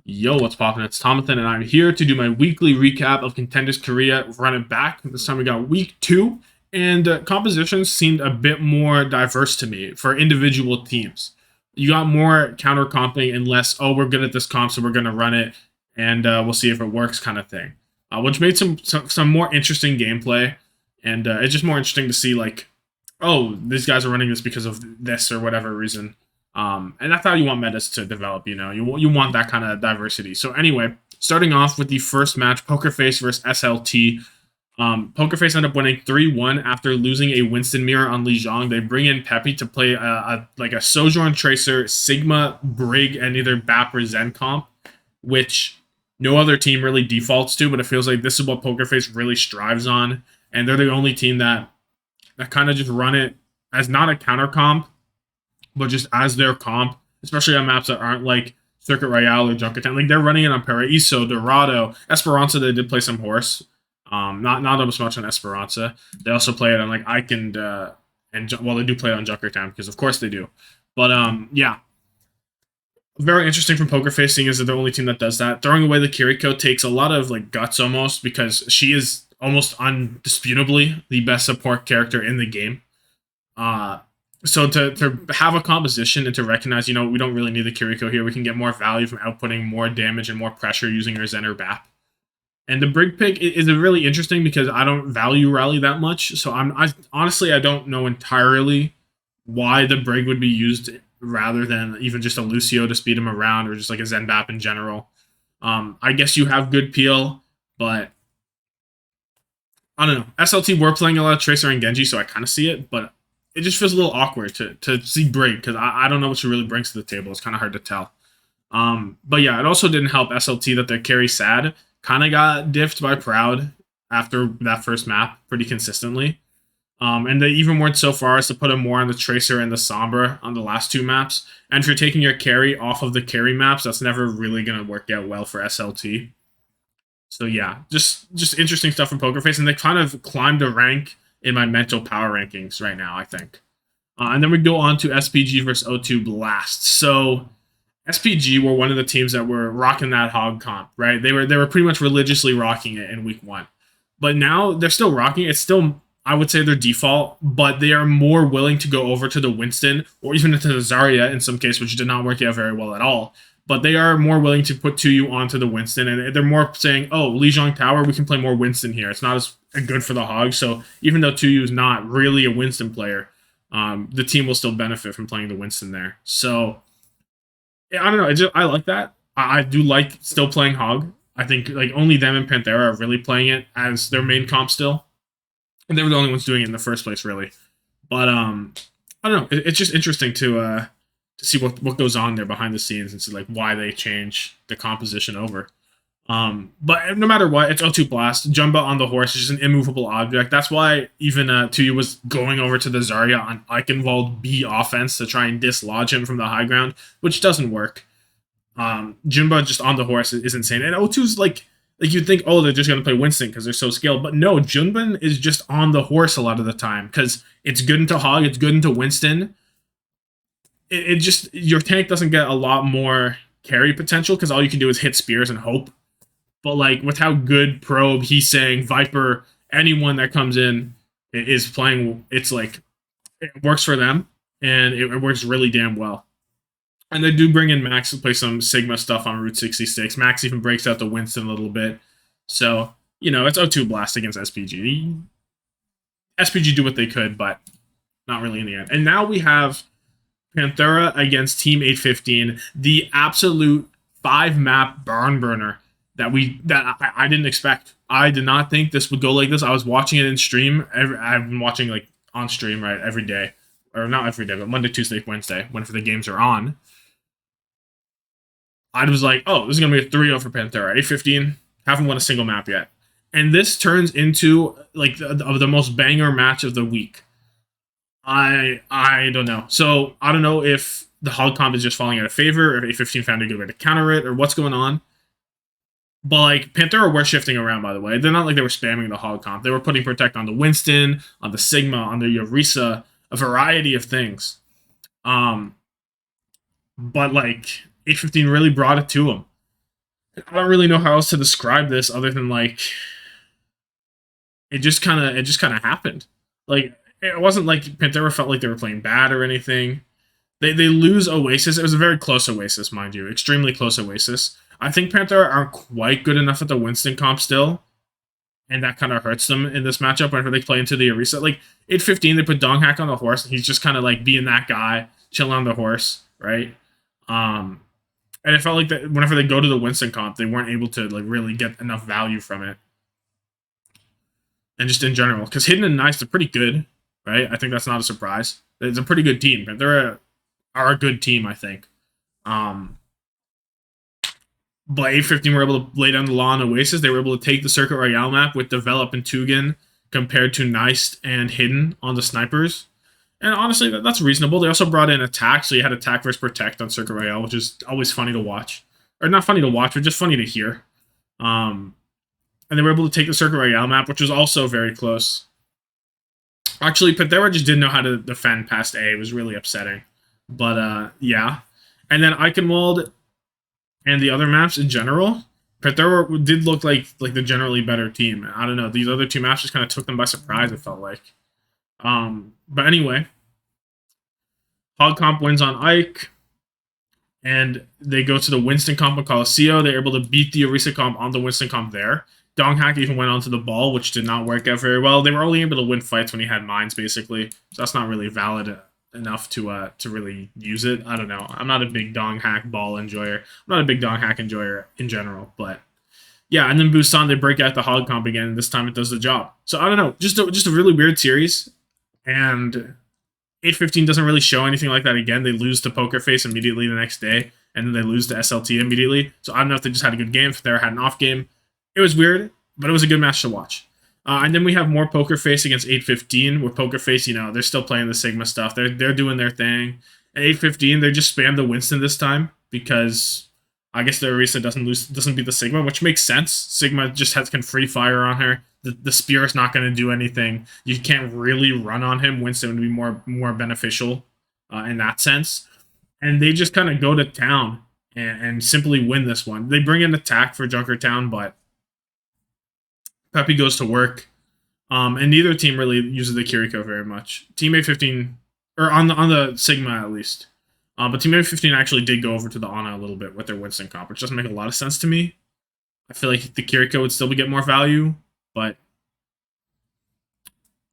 Yo, what's poppin'? It's Tommathan, and I'm here to do my weekly recap of Contenders Korea. Run it back. This time we got week two, and compositions seemed a bit more diverse to me for individual teams. You got more counter comping and less, oh, we're good at this comp, so we're going to run it, and we'll see if it works kind of thing, which made some more interesting gameplay. And it's just more interesting to see, like, oh, these guys are running this because of this or whatever reason. And that's how you want metas to develop. You want that kind of diversity. So anyway, starting off with the first match, Poker Face versus SLT. Poker Face ended up winning 3-1 after losing a Winston mirror on Lijiang. They bring in Peppy to play a Sojourn Tracer, Sigma, Brig, and either BAP or Zen comp, which no other team really defaults to, but it feels like this is what Poker Face really strives on. And they're the only team that kind of just run it as not a counter comp, but just as their comp, especially on maps that aren't like Circuit Royale or Junkertown. Like they're running it on Paraíso, Dorado, Esperanza. They did play some horse, not as much on Esperanza. They also play it on like Ike and well, they do play it on Junkertown because of course they do. But yeah, very interesting from Poker Face, seeing as they're the only team that does that. Throwing away the Kiriko takes a lot of like guts almost, because she is almost undisputably the best support character in the game. So to have a composition and to recognize, we don't really need the Kiriko here. We can get more value from outputting more damage and more pressure using our Zen or BAP. And the Brig pick is really interesting because I don't value Rally that much. So honestly, I don't know entirely why the Brig would be used rather than even just a Lucio to speed him around, or just like a Zen BAP in general. I guess you have good peel, but I don't know. SLT were playing a lot of Tracer and Genji, so I kind of see it, but it just feels a little awkward to see Brig, because I don't know what she really brings to the table. It's kind of hard to tell. But yeah, it also didn't help SLT that their carry Sad kind of got diffed by Proud after that first map pretty consistently. And they even went so far as to put him more on the Tracer and the Sombra on the last two maps. And if you're taking your carry off of the carry maps, that's never really going to work out well for SLT. So yeah, just interesting stuff from Poker Face, and they kind of climbed a rank in my mental power rankings right now, I think. And then we go on to SPG versus O2 Blast. So SPG were one of the teams that were rocking that hog comp, right? They were pretty much religiously rocking it in week one. But now they're still rocking it. It's still, I would say, their default, but they are more willing to go over to the Winston or even into the Zarya in some case, which did not work out very well at all. But they are more willing to put 2U onto the Winston, and they're more saying, oh, Lijiang Tower, we can play more Winston here. It's not as good for the Hog, so even though 2U is not really a Winston player, the team will still benefit from playing the Winston there. So, I don't know, I like that. I do like still playing Hog. I think like only them and Panthera are really playing it as their main comp still. And they were the only ones doing it in the first place, really. But I don't know. It's just interesting to see what goes on there behind the scenes and see like why they change the composition over. But no matter what, it's O2 Blast. Jumba on the horse is just an immovable object. That's why even Tuyu was going over to the Zarya on Eichenwald B offense to try and dislodge him from the high ground, which doesn't work. Jumba just on the horse is insane. And O2's like you'd think, oh, they're just going to play Winston because they're so scaled. But no, Junban is just on the horse a lot of the time because it's good into Hog, it's good into Winston. It just, your tank doesn't get a lot more carry potential because all you can do is hit spears and hope. But like with how good Probe, he's saying Viper, anyone that comes in is playing, it's like it works for them and it works really damn well. And they do bring in Max to play some Sigma stuff on Route 66. Max even breaks out the Winston a little bit. So, it's O2 Blast against SPG. SPG do what they could, but not really in the end. And now we have Panthera against Team 815, the absolute 5-map barn burner that I didn't expect. I did not think this would go like this. I was watching it in stream. I've been watching like on stream, right, every day. Or not every day, but Monday, Tuesday, Wednesday, whenever the games are on. I was like, oh, this is going to be a 3-0 for Panthera. 815, haven't won a single map yet. And this turns into like the most banger match of the week. I don't know. So I don't know if the hog comp is just falling out of favor, or if 815 found a good way to counter it, or what's going on. But like Panthera were shifting around, by the way. They're not like they were spamming the hog comp. They were putting Protect on the Winston, on the Sigma, on the Yorisa, a variety of things. But like 815 really brought it to them. I don't really know how else to describe this other than like it just kind of happened. Like it wasn't like Panthera felt like they were playing bad or anything. They lose Oasis. It was a very close Oasis, mind you, extremely close Oasis. I think Panthera aren't quite good enough at the Winston comp still, and that kind of hurts them in this matchup whenever they play into the Orisa. Like 8-15, they put Donghack on the horse, and he's just kind of like being that guy, chilling on the horse, right? Um, and it felt like that whenever they go to the Winston comp, they weren't able to like really get enough value from it, and just in general, because Hidden and Nice are pretty good, right? I think that's not a surprise. It's a pretty good team. Are a good team, I think. Um, but 8-15 were able to lay down the law on Oasis. They were able to take the Circuit Royale map with Develop and Tugin compared to Nice and Hidden on the snipers. And honestly, that's reasonable. They also brought in Attack, so you had Attack versus Protect on Circuit Royale, which is always funny to watch. Or not funny to watch, but just funny to hear. And they were able to take the Circuit Royale map, which was also very close. Actually, Panthera just didn't know how to defend past A. It was really upsetting. But yeah. And then Eichenwald and the other maps in general, Panthera did look like the generally better team. I don't know. These other two maps just kind of took them by surprise, it felt like. But anyway, Hog Comp wins on Ike, and they go to the Winston Comp of Coliseum. They're able to beat the Orisa Comp on the Winston Comp there. Donghack even went onto the ball, which did not work out very well. They were only able to win fights when he had mines, basically. So that's not really valid enough to really use it. I don't know. I'm not a big Donghack ball enjoyer. I'm not a big Donghack enjoyer in general, but yeah. And then Busan, they break out the Hog Comp again. And this time it does the job. So I don't know. Just a really weird series, and 8-15 doesn't really show anything like that again. They lose to Poker Face immediately the next day, and then they lose to SLT immediately. So I don't know if they just had a good game, if they had an off game. It was weird, but it was a good match to watch. And then we have more Poker Face against 8-15, where Poker Face, they're still playing the Sigma stuff. They're doing their thing. At 8-15, they just spam the Winston this time because I guess the Orisa doesn't beat the Sigma, which makes sense. Sigma just can free fire on her. The Spear's not going to do anything. You can't really run on him. Winston would be more beneficial in that sense. And they just kind of go to town and simply win this one. They bring in Attack for Junkertown, but Pepe goes to work. And neither team really uses the Kiriko very much. Team A15, or on the Sigma at least. But Team A15 actually did go over to the Ana a little bit with their Winston comp, which doesn't make a lot of sense to me. I feel like the Kiriko would still get more value, but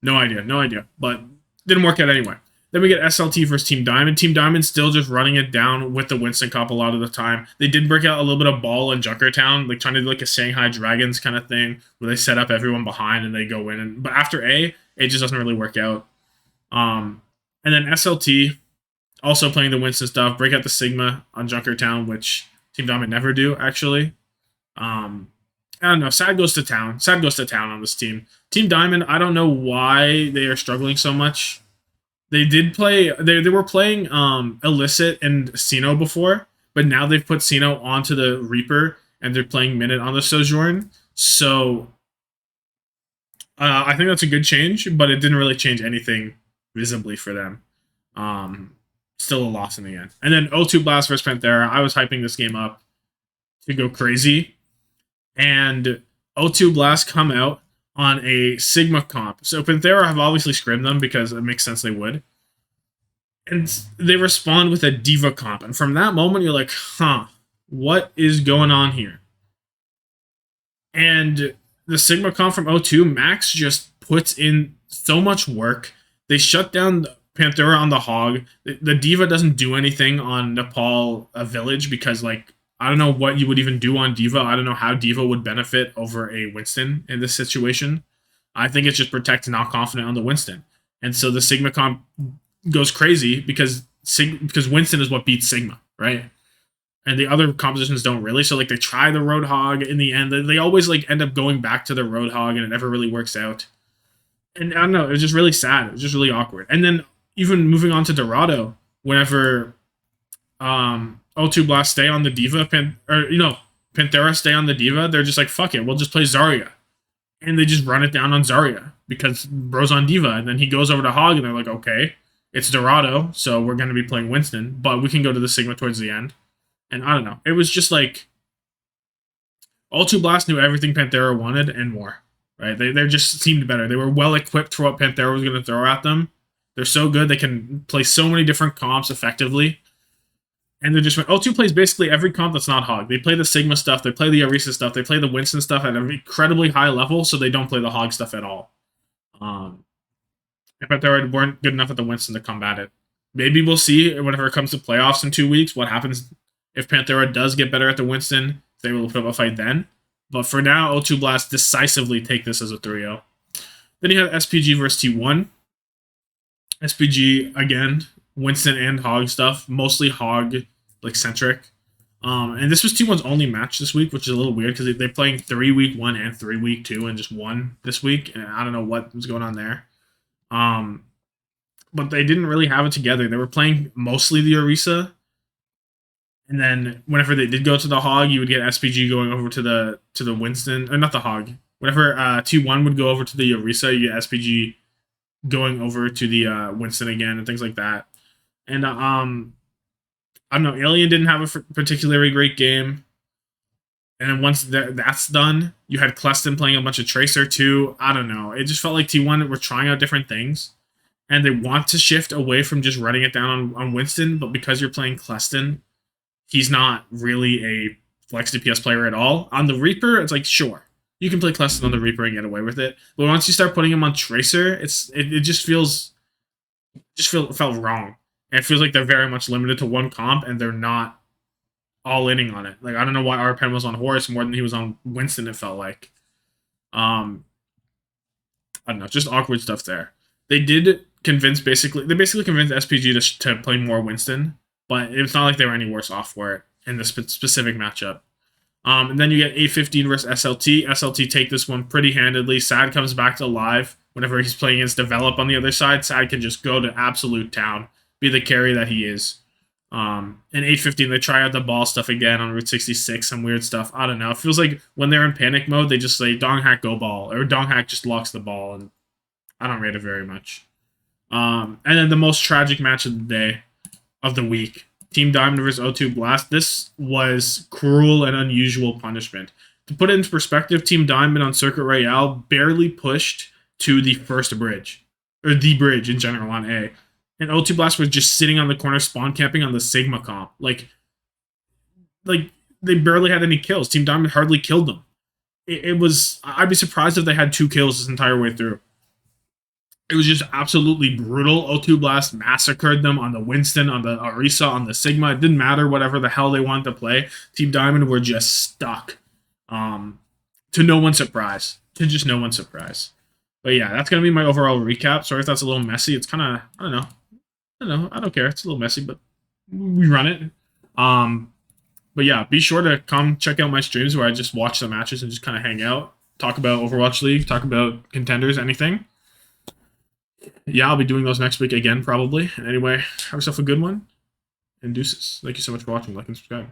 no idea. But didn't work out anyway. Then we get SLT versus Team Diamond. Team Diamond still just running it down with the Winston comp a lot of the time. They did break out a little bit of ball in Junkertown, like trying to do like a Shanghai Dragons kind of thing, where they set up everyone behind and they go in. But after A, it just doesn't really work out. And then SLT also playing the Winston stuff, break out the Sigma on Junkertown, which Team Diamond never do, actually. I don't know. Sad goes to town on this team. Team Diamond, I don't know why they are struggling so much. They did play. They were playing Illicit and Sino before, but now they've put Sino onto the Reaper and they're playing Minute on the Sojourn. So I think that's a good change, but it didn't really change anything visibly for them. Still a loss in the end. And then O2 Blast versus Panthera. I was hyping this game up to go crazy, and O2 Blast come out on a Sigma comp. So Panthera have obviously scrimmed them because it makes sense they would. And they respond with a Diva comp. And from that moment, you're like, what is going on here? And the Sigma comp from O2, Max just puts in so much work. They shut down Panthera on the Hog. The Diva doesn't do anything on Nepal Village because, like, I don't know what you would even do on Diva. I don't know how Diva would benefit over a Winston in this situation. I think it's just protect and not confident on the Winston. And so the Sigma comp goes crazy because Winston is what beats Sigma, right? And the other compositions don't really. So, like, they try the Roadhog in the end. They always, like, end up going back to the Roadhog, and it never really works out. And I don't know. It was just really sad. It was just really awkward. And then even moving on to Dorado, whenever O2 Blast stay on the Diva, Panthera stay on the Diva, they're just like, fuck it, we'll just play Zarya. And they just run it down on Zarya because bro's on Diva. And then he goes over to Hog, and they're like, okay, it's Dorado, so we're going to be playing Winston, but we can go to the Sigma towards the end. And I don't know. It was just like, O2 Blast knew everything Panthera wanted and more. Right? They just seemed better. They were well equipped for what Panthera was going to throw at them. They're so good. They can play so many different comps effectively. And they're just O2 plays basically every comp that's not Hog. They play the Sigma stuff, they play the Orisa stuff, they play the Winston stuff at an incredibly high level, so they don't play the Hog stuff at all. If Panthera weren't good enough at the Winston to combat it. Maybe we'll see whenever it comes to playoffs in 2 weeks what happens if Panthera does get better at the Winston. They will put up a fight then. But for now, O2 Blast decisively take this as a 3-0. Then you have SPG versus T1. SPG, again, Winston and Hog stuff, mostly Hog like centric. And this was T1's only match this week, which is a little weird because they're playing 3 week 1 and 3 week 2 and just 1 this week, and I don't know what was going on there. But they didn't really have it together. They were playing mostly the Orisa, and then whenever they did go to the Hog, you would get SPG going over to the Winston, or not the Hog. Whenever T1 would go over to the Orisa, you get SPG going over to the Winston again and things like that. And I don't know, Alien didn't have a particularly great game. And then once that's done, you had Cleston playing a bunch of Tracer too. I don't know. It just felt like T1 were trying out different things. And they want to shift away from just running it down on Winston, but because you're playing Cleston, he's not really a flex DPS player at all. On the Reaper, it's like, sure, you can play Cleston on the Reaper and get away with it. But once you start putting him on Tracer, it just felt wrong. And it feels like they're very much limited to one comp, and they're not all inning on it. Like, I don't know why Arpen was on Horse more than he was on Winston, it felt like. I don't know, just awkward stuff there. They basically convinced SPG to play more Winston, but it's not like they were any worse off for it in this specific matchup. And then you get 815 versus SLT. SLT take this one pretty handedly. Sad comes back to live. Whenever he's playing against Develop on the other side, Sad can just go to absolute town, be the carry that he is. In 815, they try out the ball stuff again on Route 66, some weird stuff. I don't know. It feels like when they're in panic mode, they just say, Donghack go ball, or Donghack just locks the ball, and I don't rate it very much. And then the most tragic match of the day, of the week, Team Diamond versus O2 Blast. This was cruel and unusual punishment. To put it into perspective, Team Diamond on Circuit Royale barely pushed to the first bridge, or the bridge in general on A. And O2 Blast was just sitting on the corner spawn camping on the Sigma comp. Like they barely had any kills. Team Diamond hardly killed them. I'd be surprised if they had 2 kills this entire way through. It was just absolutely brutal. O2 Blast massacred them on the Winston, on the Orisa, on the Sigma. It didn't matter whatever the hell they wanted to play. Team Diamond were just stuck. To no one's surprise. To just no one's surprise. But yeah, that's going to be my overall recap. Sorry if that's a little messy. It's kind of, I don't care. It's a little messy, but we run it. But yeah, be sure to come check out my streams where I just watch the matches and just kind of hang out. Talk about Overwatch League, talk about Contenders, anything. Yeah, I'll be doing those next week again, probably. Anyway, have yourself a good one. And deuces. Thank you so much for watching. Like and subscribe.